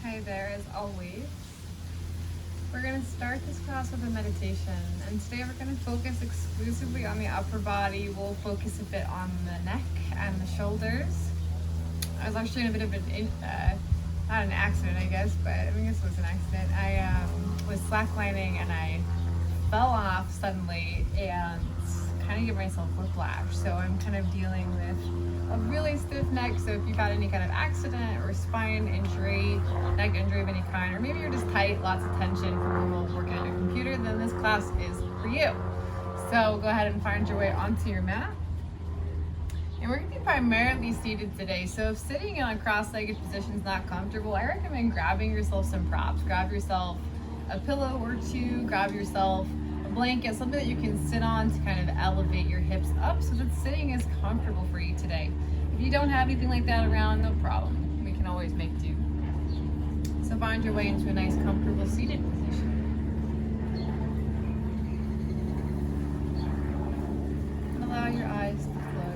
Hi there, as always. We're going to start this class with a meditation, and today we're going to focus exclusively on the upper body. We'll focus a bit on the neck and the shoulders. I was actually in a bit of not an accident, I guess, but I guess it was an accident. I was slacklining and I fell off suddenly and kind of give myself whiplash. So I'm kind of dealing with a really stiff neck. So if you've had any kind of accident or spine injury, neck injury of any kind, or maybe you're just tight, lots of tension from working on your computer, then this class is for you. So go ahead and find your way onto your mat. And we're going to be primarily seated today. So if sitting in a cross-legged position is not comfortable, I recommend grabbing yourself some props. Grab yourself a pillow or two, grab yourself a blanket, something that you can sit on to kind of elevate your hips up so that sitting is comfortable for you today. If you don't have anything like that around, no problem. We can always make do. So find your way into a nice, comfortable seated position. And allow your eyes to close.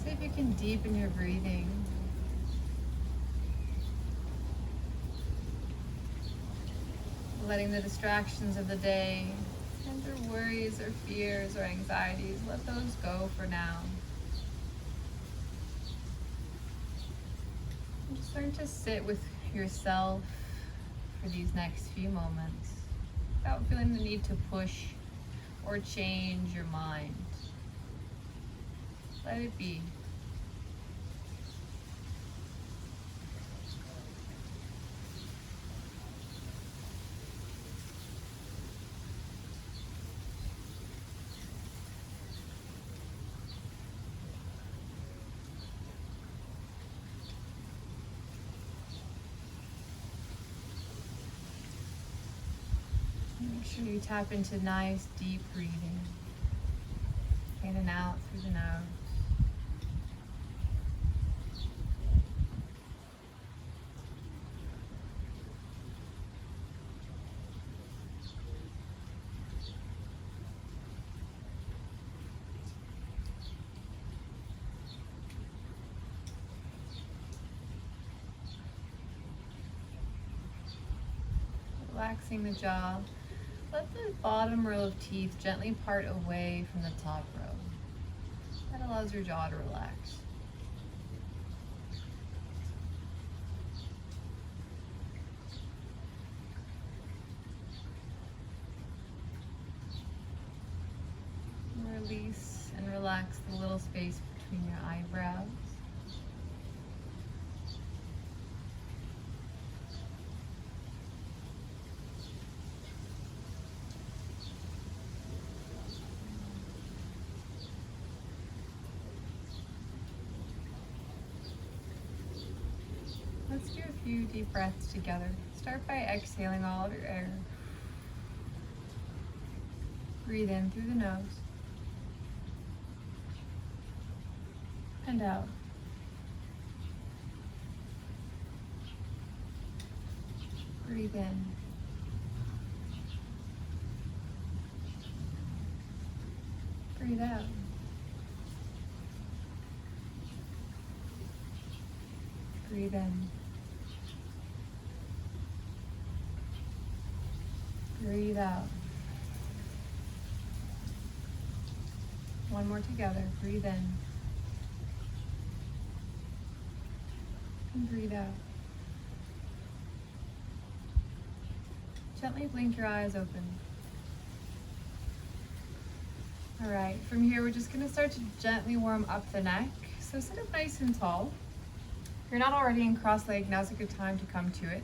See if you can deepen your breathing. Letting the distractions of the day, and your worries or fears or anxieties, let those go for now. And just learn to sit with yourself for these next few moments without feeling the need to push or change your mind. Let it be. Make sure you tap into nice, deep breathing. In and out through the nose. Relaxing the jaw. Let the bottom row of teeth gently part away from the top row. That allows your jaw to relax. Release and relax the little space between your eyebrows. Let's do a few deep breaths together. Start by exhaling all of your air. Breathe in through the nose and out. Breathe in. Breathe out. Breathe in. Breathe out. One more together. Breathe in. And breathe out. Gently blink your eyes open. All right, from here we're just going to start to gently warm up the neck. So sit up nice and tall. If you're not already in cross-legged, now's a good time to come to it.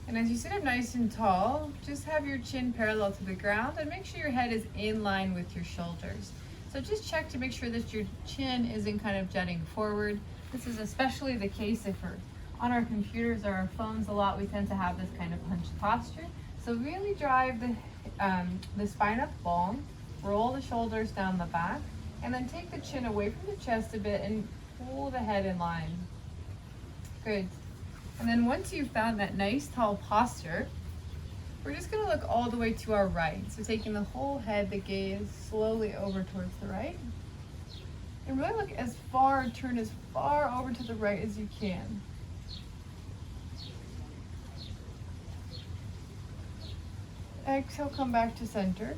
And as you sit up nice and tall, just have your chin parallel to the ground and make sure your head is in line with your shoulders. So just check to make sure that your chin isn't kind of jutting forward. This is especially the case if we're on our computers or our phones a lot. We tend to have this kind of hunched posture. So really drive the spine up long, roll the shoulders down the back, and then take the chin away from the chest a bit and pull the head in line. Good. And then once you've found that nice tall posture, We're just gonna look all the way to our right. So taking the whole head, the gaze slowly over towards the right. And really look turn as far over to the right as you can. Exhale, come back to center.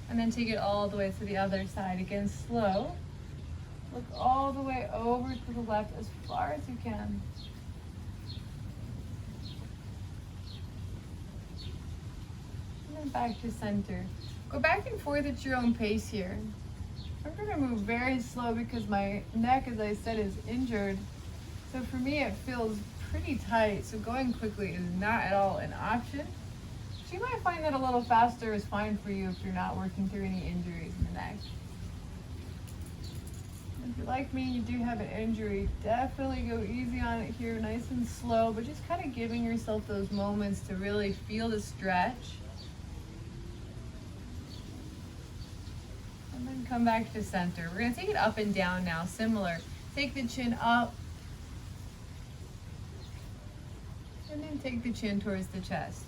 And then take it all the way to the other side. Again, slow. Look all the way over to the left as far as you can. And then back to center. Go back and forth at your own pace here. I'm going to move very slow because my neck, as I said, is injured. So for me, it feels pretty tight. So going quickly is not at all an option. So you might find that a little faster is fine for you if you're not working through any injuries in the neck. If you're like me, you do have an injury, definitely go easy on it here, nice and slow, but just kind of giving yourself those moments to really feel the stretch. And then come back to center. We're going to take it up and down now, similar. Take the chin up. And then take the chin towards the chest.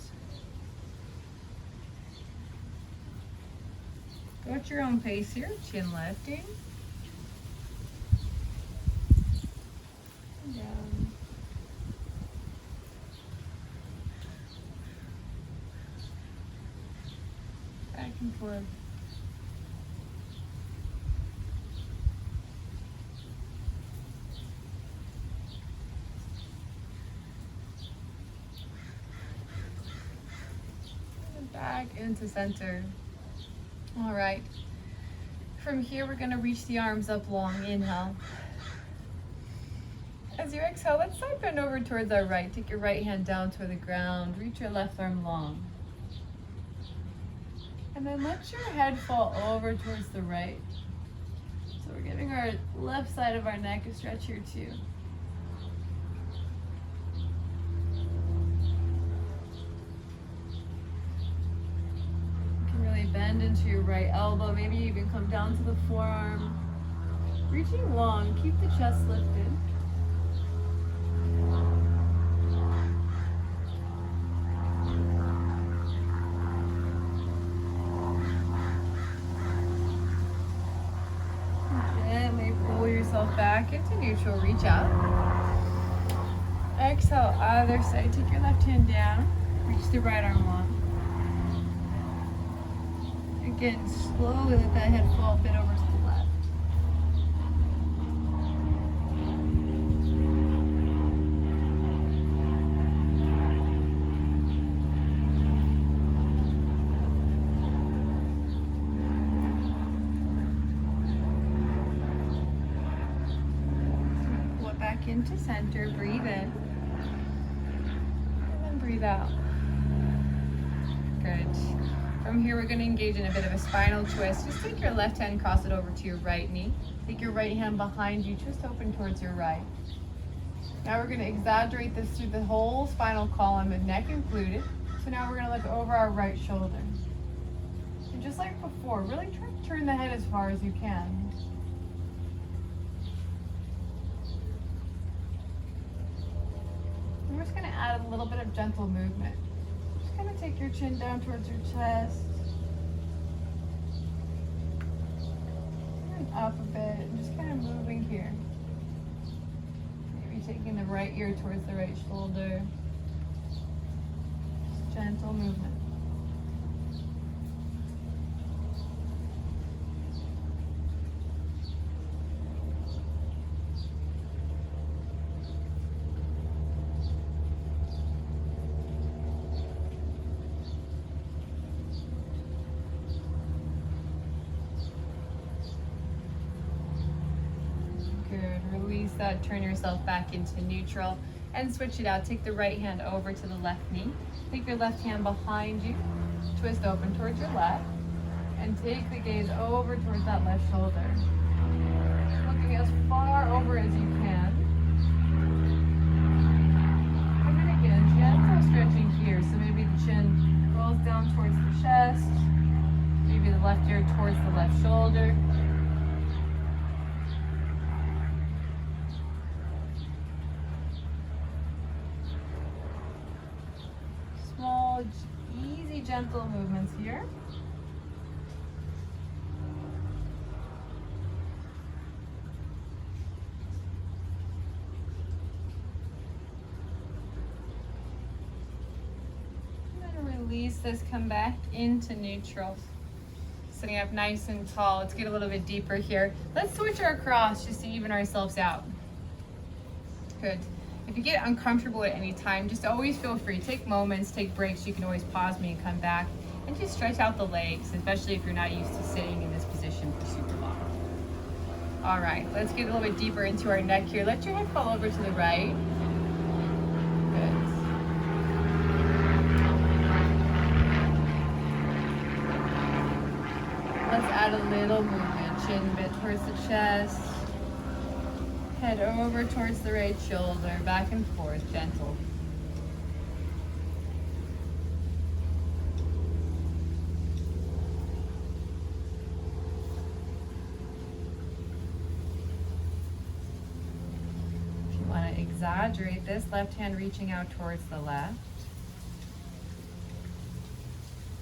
Go at your own pace here, chin lifting. And down. Back and forth. And back into center. All right, from here we're gonna reach the arms up long, inhale. As you exhale, let's side bend over towards our right. Take your right hand down toward the ground, reach your left arm long. And then let your head fall over towards the right. So we're giving our left side of our neck a stretch here too. Bend into your right elbow, maybe even come down to the forearm. Reaching long, keep the chest lifted. Gently pull yourself back into neutral, reach out. Exhale, other side, take your left hand down, reach the right arm long. Again, slowly let that head fall a bit over to the left. Pull it back into center, breathe in, and then breathe out. Good. From here, we're going to engage in a bit of a spinal twist. Just take your left hand, cross it over to your right knee. Take your right hand behind you, twist open towards your right. Now we're going to exaggerate this through the whole spinal column, and neck included. So now we're going to look over our right shoulder. And just like before, really try to turn the head as far as you can. And we're just going to add a little bit of gentle movement. Kind of take your chin down towards your chest and up a bit, and just kind of moving here. Maybe taking the right ear towards the right shoulder. Just gentle movement. Release that, turn yourself back into neutral and switch it out. Take the right hand over to the left knee. Take your left hand behind you, twist open towards your left, and take the gaze over towards that left shoulder. Looking as far over as you can. And then again, gentle stretching here. So maybe the chin rolls down towards the chest, maybe the left ear towards the left shoulder. gentle movements here. And then release this, come back into neutral. Sitting up nice and tall. Let's get a little bit deeper here. Let's switch our cross just to even ourselves out. Good. If you get uncomfortable at any time, just always feel free. Take moments, take breaks. You can always pause me and come back. And just stretch out the legs, especially if you're not used to sitting in this position for super long. All right, let's get a little bit deeper into our neck here. Let your head fall over to the right. Good. Let's add a little movement. Chin bit towards the chest. Head over towards the right shoulder, back and forth, gentle. If you want to exaggerate this, left hand reaching out towards the left.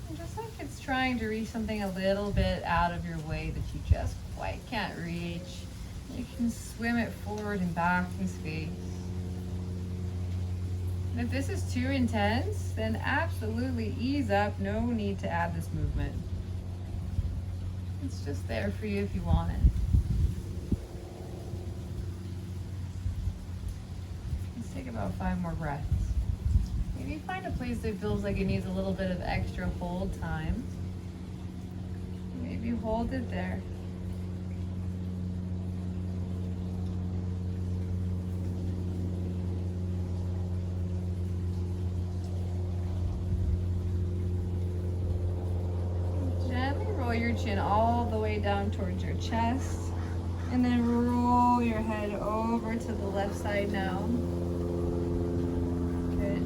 And just like it's trying to reach something a little bit out of your way that you just quite can't reach. You can swim it forward and back in space. And if this is too intense, then absolutely ease up. No need to add this movement. It's just there for you if you want it. Let's take about 5 more breaths. Maybe find a place that feels like it needs a little bit of extra hold time. Maybe hold it there. Your chin all the way down towards your chest, and then roll your head over to the left side now. Good.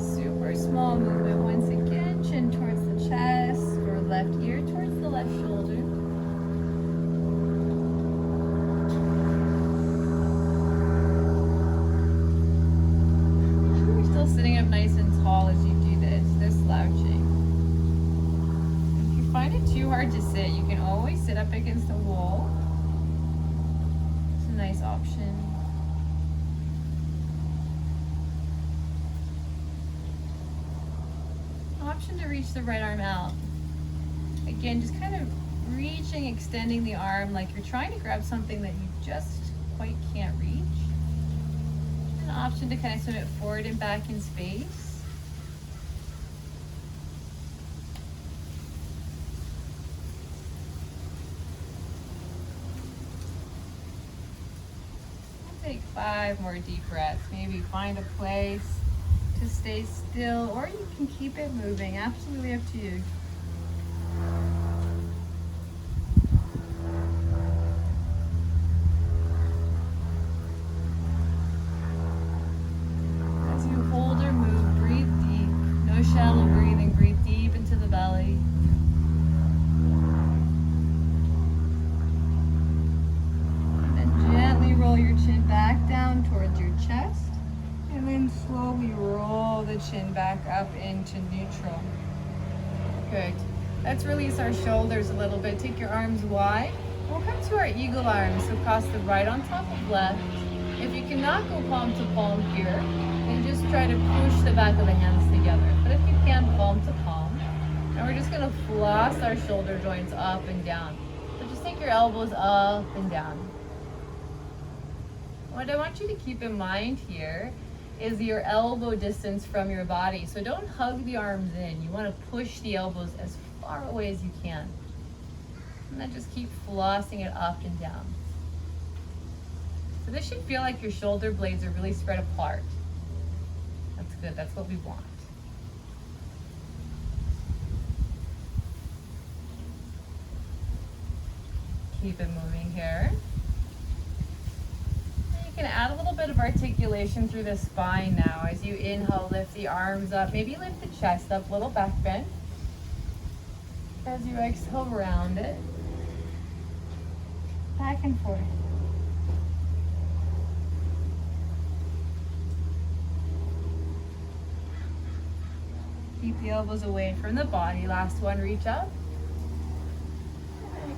Super small movement once again. Chin towards the chest, or left ear towards the left shoulder. Make sure you're still sitting up nice and tall as you do this slouching. Find it too hard to sit, you can always sit up against a wall. It's a nice option. Option to reach the right arm out. Again, just kind of reaching, extending the arm like you're trying to grab something that you just quite can't reach. An option to kind of swim it forward and back in space. Take 5 more deep breaths. Maybe find a place to stay still, or you can keep it moving. Absolutely up to you. As you hold or move, breathe deep. No shallow breathing. Breathe deep into the belly. Roll your chin back down towards your chest, and then slowly roll the chin back up into neutral. Good. Let's release our shoulders a little bit. Take your arms wide. We'll come to our eagle arms, so cross the right on top of left. If you cannot go palm to palm here, then just try to push the back of the hands together. But if you can, palm to palm. And we're just going to floss our shoulder joints up and down. So just take your elbows up and down. What I want you to keep in mind here is your elbow distance from your body. So don't hug the arms in. You want to push the elbows as far away as you can. And then just keep flossing it up and down. So this should feel like your shoulder blades are really spread apart. That's good. That's what we want. Keep it moving here. You can add a little bit of articulation through the spine now. As you inhale, lift the arms up. Maybe lift the chest up, little back bend. As you exhale, round it. Back and forth. Keep the elbows away from the body. Last one, reach up.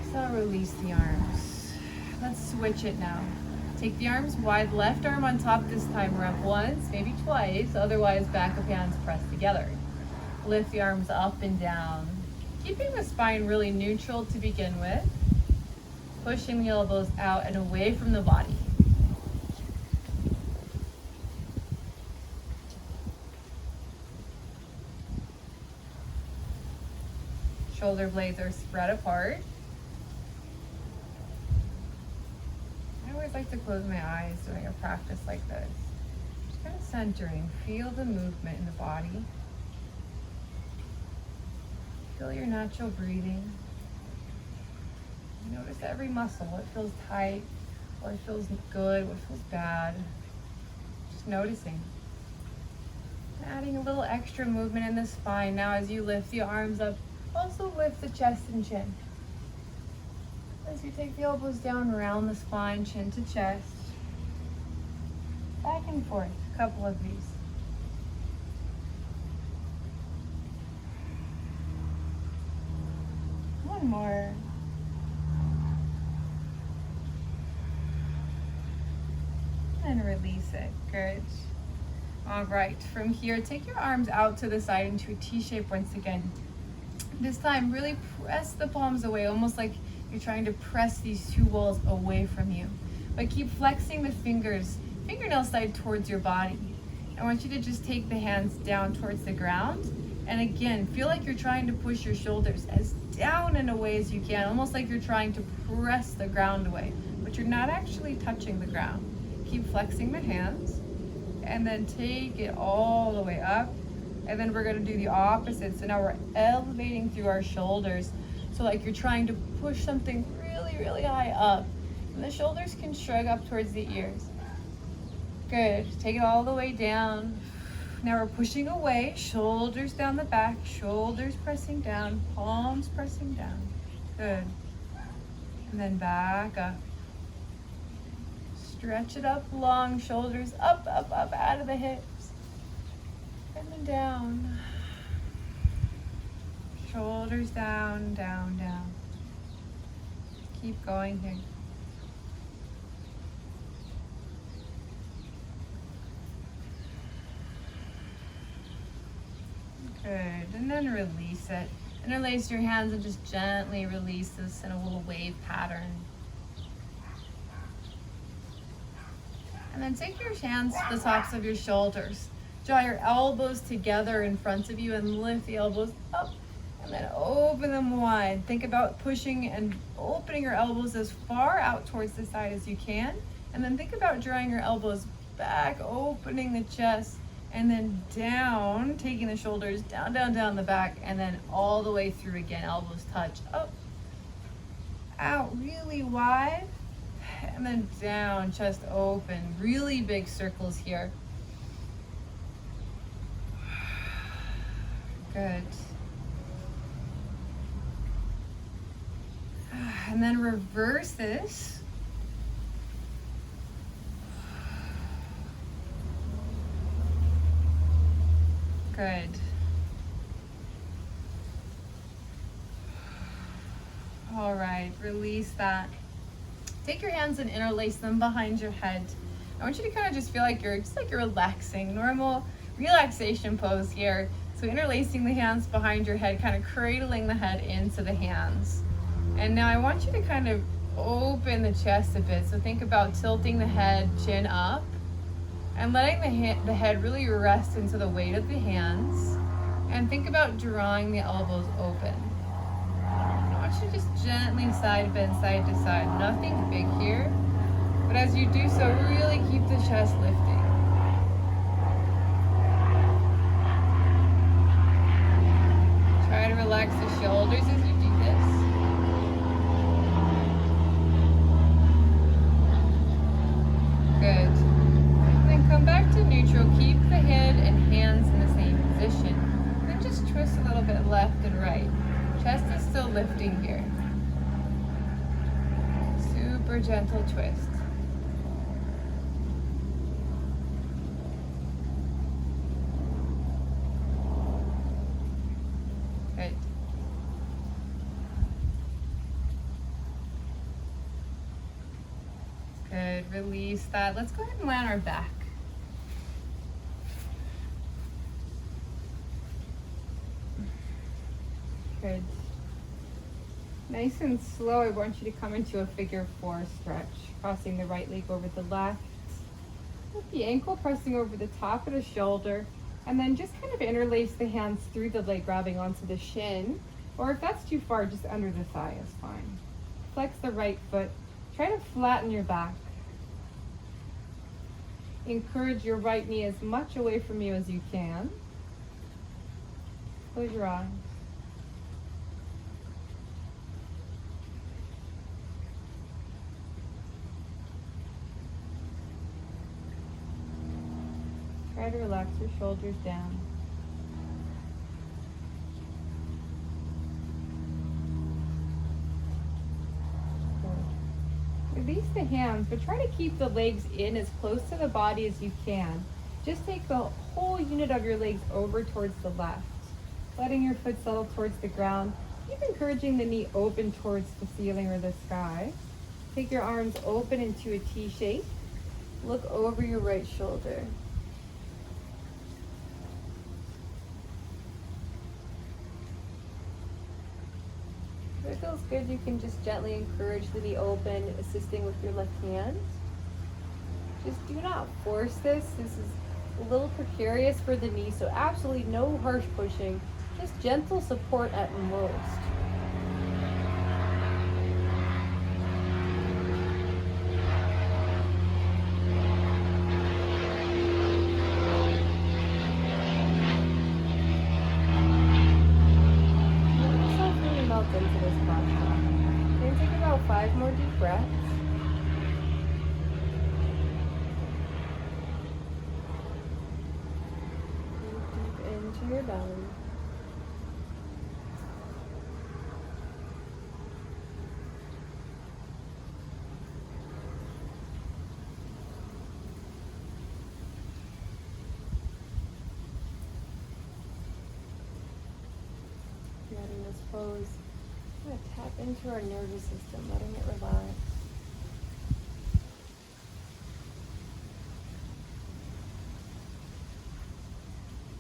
Exhale, release the arms. Let's switch it now. Take the arms wide, left arm on top this time. We're up once, maybe twice, otherwise back of hands pressed together. Lift the arms up and down. Keeping the spine really neutral to begin with. Pushing the elbows out and away from the body. Shoulder blades are spread apart. I always like to close my eyes doing a practice like this. Just kind of centering. Feel the movement in the body. Feel your natural breathing. Notice every muscle, what feels tight, what feels good, what feels bad. Just noticing. Adding a little extra movement in the spine. Now as you lift the arms up, also lift the chest and chin. As you take the elbows down around the spine, chin to chest. Back and forth, a couple of these. One more. And release it. Good. All right, from here, take your arms out to the side into a T shape once again. This time, really press the palms away, almost like you're trying to press these two walls away from you. But keep flexing the fingers, fingernail side towards your body. I want you to just take the hands down towards the ground. And again, feel like you're trying to push your shoulders as down and away as you can, almost like you're trying to press the ground away, but you're not actually touching the ground. Keep flexing the hands, and then take it all the way up. And then we're gonna do the opposite. So now we're elevating through our shoulders. So like you're trying to push something really, really high up. And the shoulders can shrug up towards the ears. Good, take it all the way down. Now we're pushing away, shoulders down the back, shoulders pressing down, palms pressing down. Good. And then back up. Stretch it up long, shoulders up, up, up, out of the hips. And then down. Shoulders down, down, down. Keep going here. Good, and then release it. Interlace your hands and just gently release this in a little wave pattern. And then take your hands to the tops of your shoulders. Draw your elbows together in front of you and lift the elbows up and then open them wide. Think about pushing and opening your elbows as far out towards the side as you can. And then think about drawing your elbows back, opening the chest, and then down, taking the shoulders down, down, down the back, and then all the way through again. Elbows touch up, out really wide, and then down, chest open. Really big circles here. Good. And then reverse this. Good. All right, release that. Take your hands and interlace them behind your head. I want you to kind of just feel like you're relaxing. Normal relaxation pose here. So interlacing the hands behind your head, kind of cradling the head into the hands. And now I want you to kind of open the chest a bit. So think about tilting the head, chin up, and letting the head really rest into the weight of the hands. And think about drawing the elbows open. I want you to just gently side bend side to side. Nothing big here, but as you do so, really keep the chest lifting. Try to relax the shoulders as you do this. Good. And then come back to neutral. Keep the head and hands in the same position. And then just twist a little bit left and right. Chest is still lifting here. Super gentle twist. release that. Let's go ahead and lie on our back. Good. Nice and slow, I want you to come into a figure 4 stretch, crossing the right leg over the left, with the ankle pressing over the top of the shoulder, and then just kind of interlace the hands through the leg, grabbing onto the shin, or if that's too far, just under the thigh is fine. Flex the right foot, try to flatten your back. Encourage your right knee as much away from you as you can. Close your eyes. Try to relax your shoulders down. Good. Release the hands, but try to keep the legs in as close to the body as you can. Just take the whole unit of your legs over towards the left, letting your foot settle towards the ground. Keep encouraging the knee open towards the ceiling or the sky. Take your arms open into a T shape. Look over your right shoulder. If it feels good, you can just gently encourage the knee open, assisting with your left hand. Just do not force this. This is a little precarious for the knee, so absolutely no harsh pushing. Just gentle support at most. Into this posture. Then take about 5 more deep breaths. Breathe deep into your belly. Getting this pose. I'm going to tap into our nervous system, letting it relax.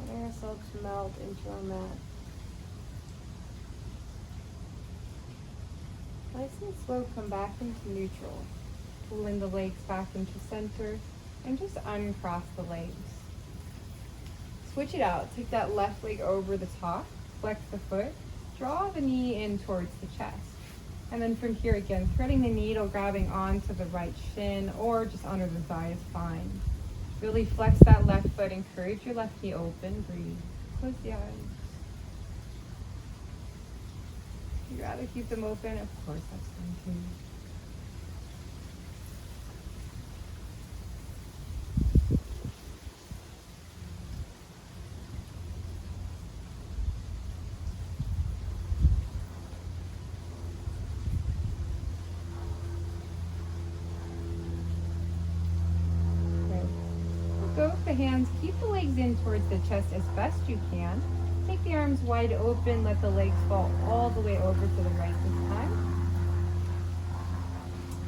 Letting ourselves melt into our mat. Nice and slow, come back into neutral. Pulling the legs back into center and just uncross the legs. Switch it out. Take that left leg over the top, flex the foot. Draw the knee in towards the chest. And then from here again, threading the needle, grabbing onto the right shin or just under the thigh is fine. Really flex that left foot, encourage your left knee open, breathe. Close the eyes. If you'd rather keep them open, of course that's fine too. Go with the hands, keep the legs in towards the chest as best you can. Take the arms wide open, let the legs fall all the way over to the right this time.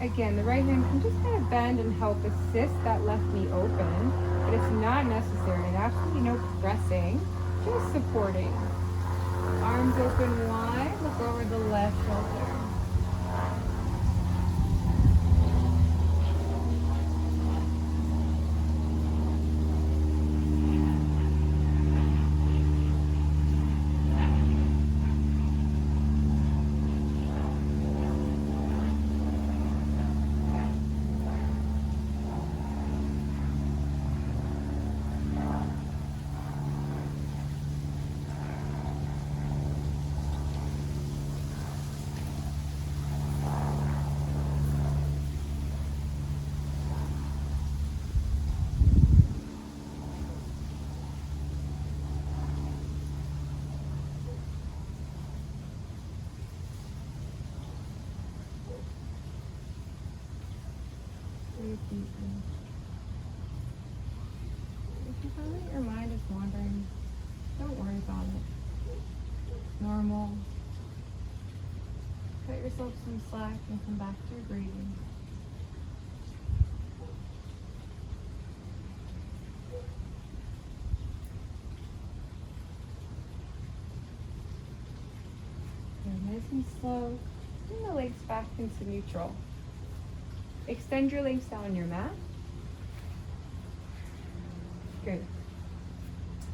Again, the right hand can just kind of bend and help assist that left knee open, but it's not necessary, and absolutely no pressing, just supporting. Arms open wide, look over the left shoulder. If you find that your mind is wandering, don't worry about it. It's normal. Cut yourself some slack and come back to your breathing. slow. Bring the legs back into neutral. Extend your legs down your mat. Good.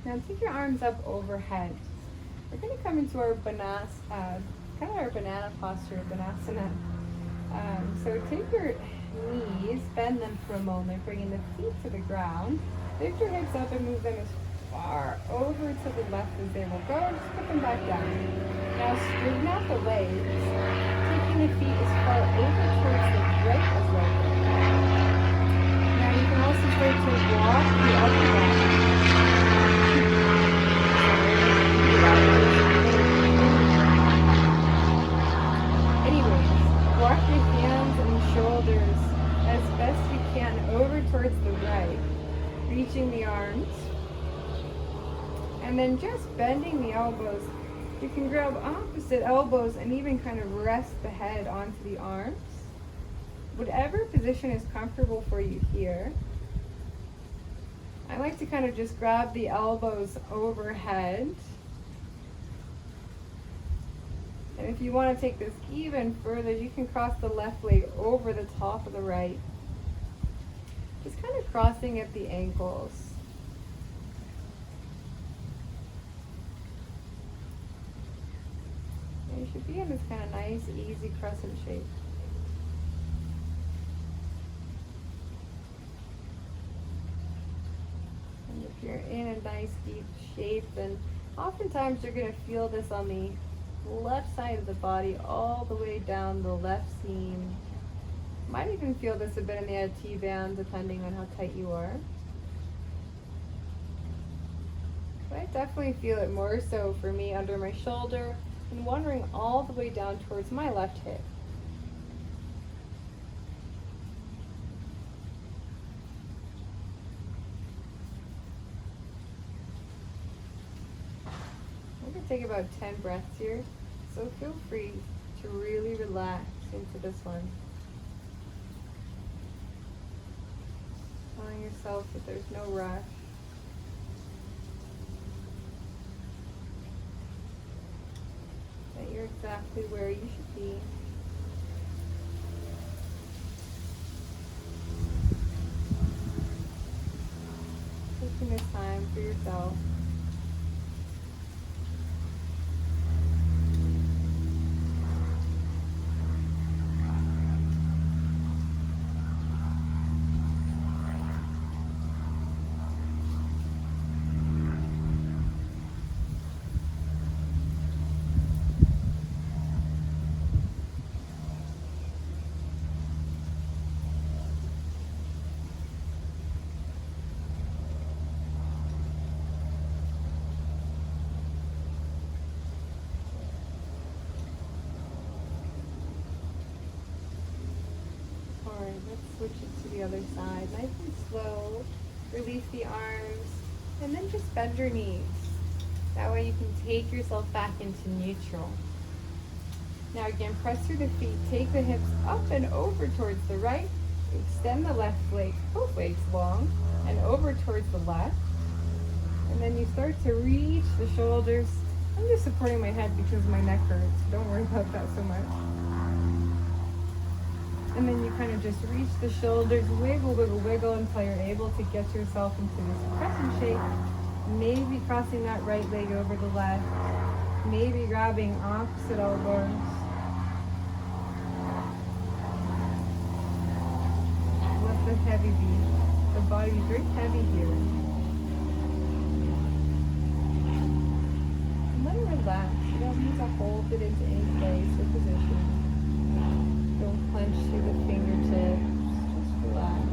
Now take your arms up overhead. We're going to come into our banana posture, banasana. So take your knees, bend them for a moment, bringing the feet to the ground. Lift your hips up and move them as far over to the left as they will go. Just put them back down. Now straighten out the legs, taking the feet as far over towards the right as they go. Now you can also start to walk the upper body. Walk your hands and shoulders as best you can over towards the right, reaching the arms, and then just bending the elbows. You can grab opposite elbows and even kind of rest the head onto the arms. Whatever position is comfortable for you here. I like to kind of just grab the elbows overhead. And if you want to take this even further, you can cross the left leg over the top of the right. Just kind of crossing at the ankles. And you should be in this kind of nice, easy crescent shape. And if you're in a nice, deep shape, then oftentimes you're going to feel this on the left side of the body all the way down the left seam. Might even feel this a bit in the T-band depending on how tight you are. But I definitely feel it more so for me under my shoulder and wandering all the way down towards my left hip. Take about 10 breaths here, so feel free to really relax into this one. Telling yourself that there's no rush. That you're exactly where you should be. Taking this time for yourself. Switch it to the other side. Nice and slow. Release the arms. And then just bend your knees. That way you can take yourself back into neutral. Now again, press through the feet. Take the hips up and over towards the right. Extend the left leg, both legs long, and over towards the left. And then you start to reach the shoulders. I'm just supporting my head because my neck hurts. Don't worry about that so much. And then you kind of just reach the shoulders, wiggle, wiggle, wiggle until you're able to get yourself into this crescent shape. Maybe crossing that right leg over the left. Maybe grabbing opposite elbows. Let the heavy be. The body is very heavy here. And let it relax. You don't need to hold it into any place or position. Don't clench through the fingertips. Just relax.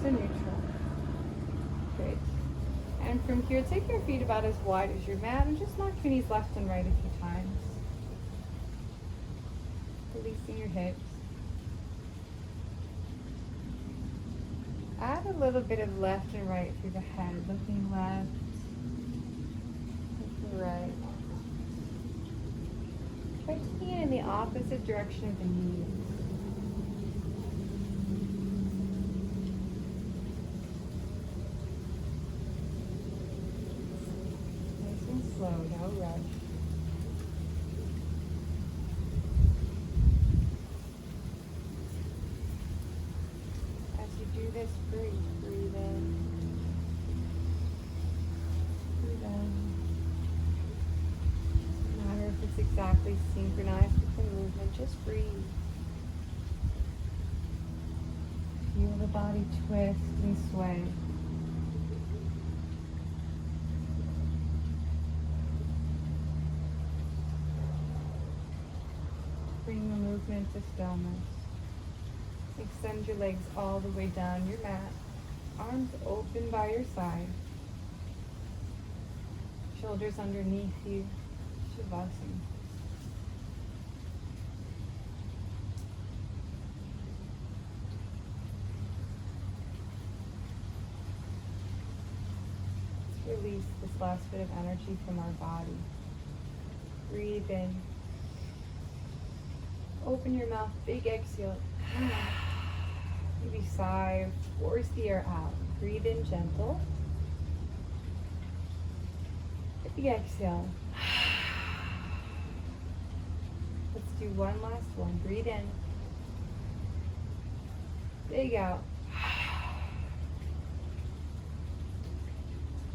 to neutral. Great. And from here, take your feet about as wide as your mat and just knock your knees left and right a few times. Releasing your hips. Add a little bit of left and right through the head, looking left, looking right. Try taking it in the opposite direction of the knees. Nice and slow, no rush. Do this, breathe in, breathe out. Doesn't matter if it's exactly synchronized with the movement, just breathe. Feel the body twist and sway. Bring the movement to stillness. Extend your legs all the way down your mat. Arms open by your side. Shoulders underneath you. Shavasana. Let's release this last bit of energy from our body. Breathe in. Open your mouth. Big exhale. Maybe sigh, force the air out. Breathe in gentle. Big exhale. Let's do one last one. Breathe in. Big out.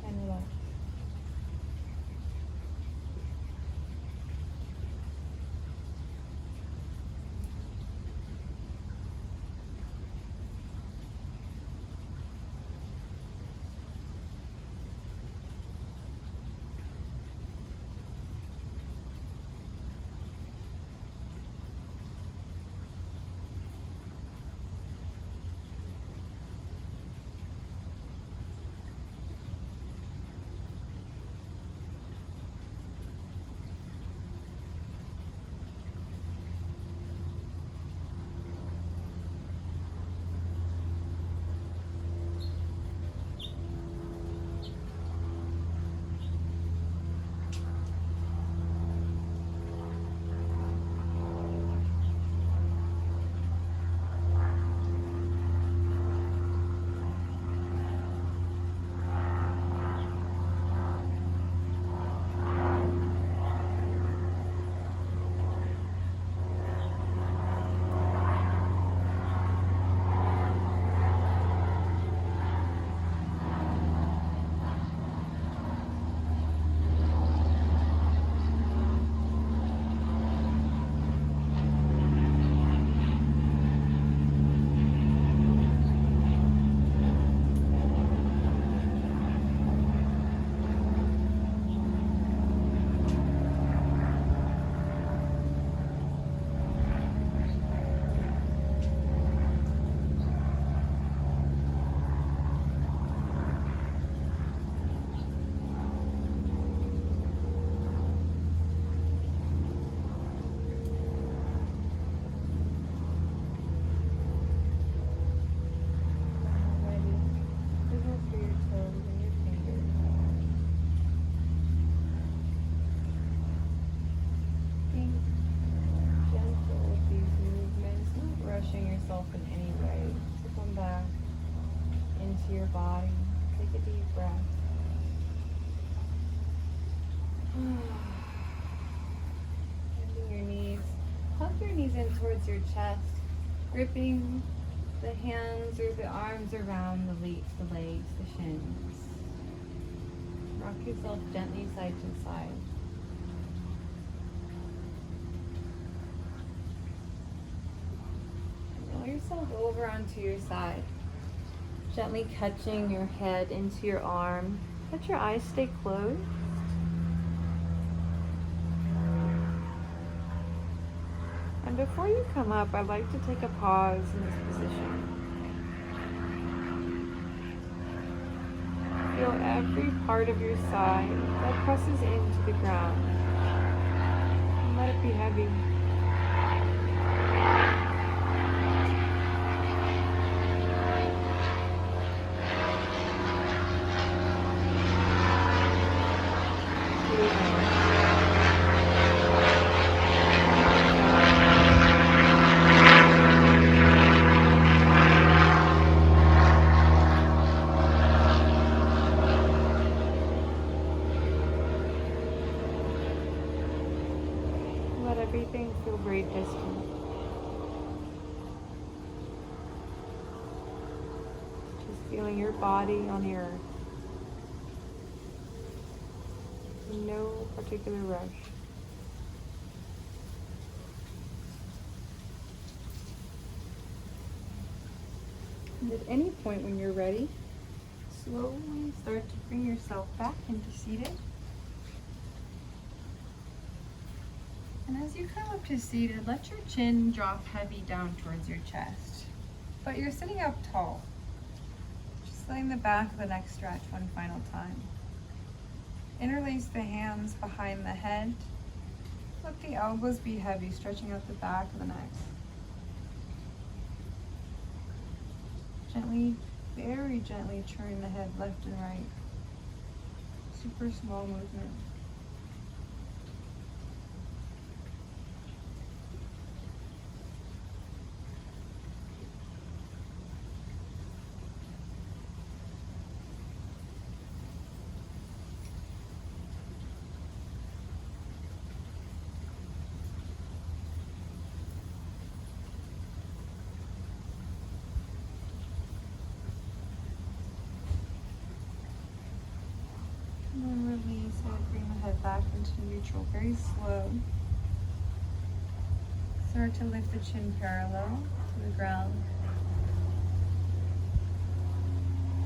And relax. Your body. Take a deep breath. Bending your knees. Hug your knees in towards your chest, gripping the hands or the arms around the legs, the shins. Rock yourself gently side to side. Roll yourself over onto your side. Gently catching your head into your arm. Let your eyes stay closed. And before you come up, I'd like to take a pause in this position. feel every part of your side that presses into the ground. And let it be heavy. Let everything feel very distant. Just feeling your body on the earth. No particular rush. And at any point when you're ready, slowly start to bring yourself back into seated. And as you come up to seated, let your chin drop heavy down towards your chest. But you're sitting up tall. Just letting the back of the neck stretch one final time. Interlace the hands behind the head. Let the elbows be heavy, stretching out the back of the neck. Gently, very gently turn the head left and right. Super small movement. And then release it, bring the head back into neutral, very slow. Start to lift the chin parallel to the ground.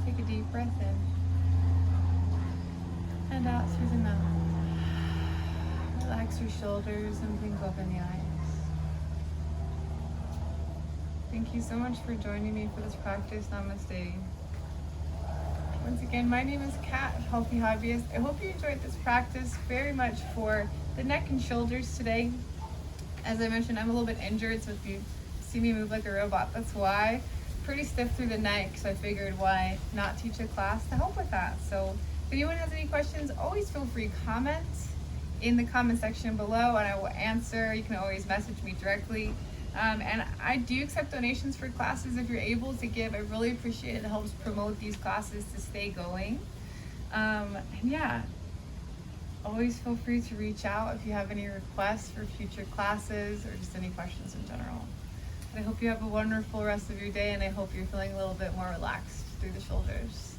Take a deep breath in. And out through the mouth. Relax your shoulders and blink open the eyes. Thank you so much for joining me for this practice. Namaste. Once again, my name is Kat, Healthy Hobbyist. I hope you enjoyed this practice very much for the neck and shoulders today. As I mentioned, I'm a little bit injured, so if you see me move like a robot, that's why. Pretty stiff through the neck, so I figured why not teach a class to help with that. So if anyone has any questions, always feel free to comment in the comment section below and I will answer. You can always message me directly. And I do accept donations for classes if you're able to give. I really appreciate it. It helps promote these classes to stay going. And yeah, always feel free to reach out if you have any requests for future classes or just any questions in general. And I hope you have a wonderful rest of your day and I hope you're feeling a little bit more relaxed through the shoulders.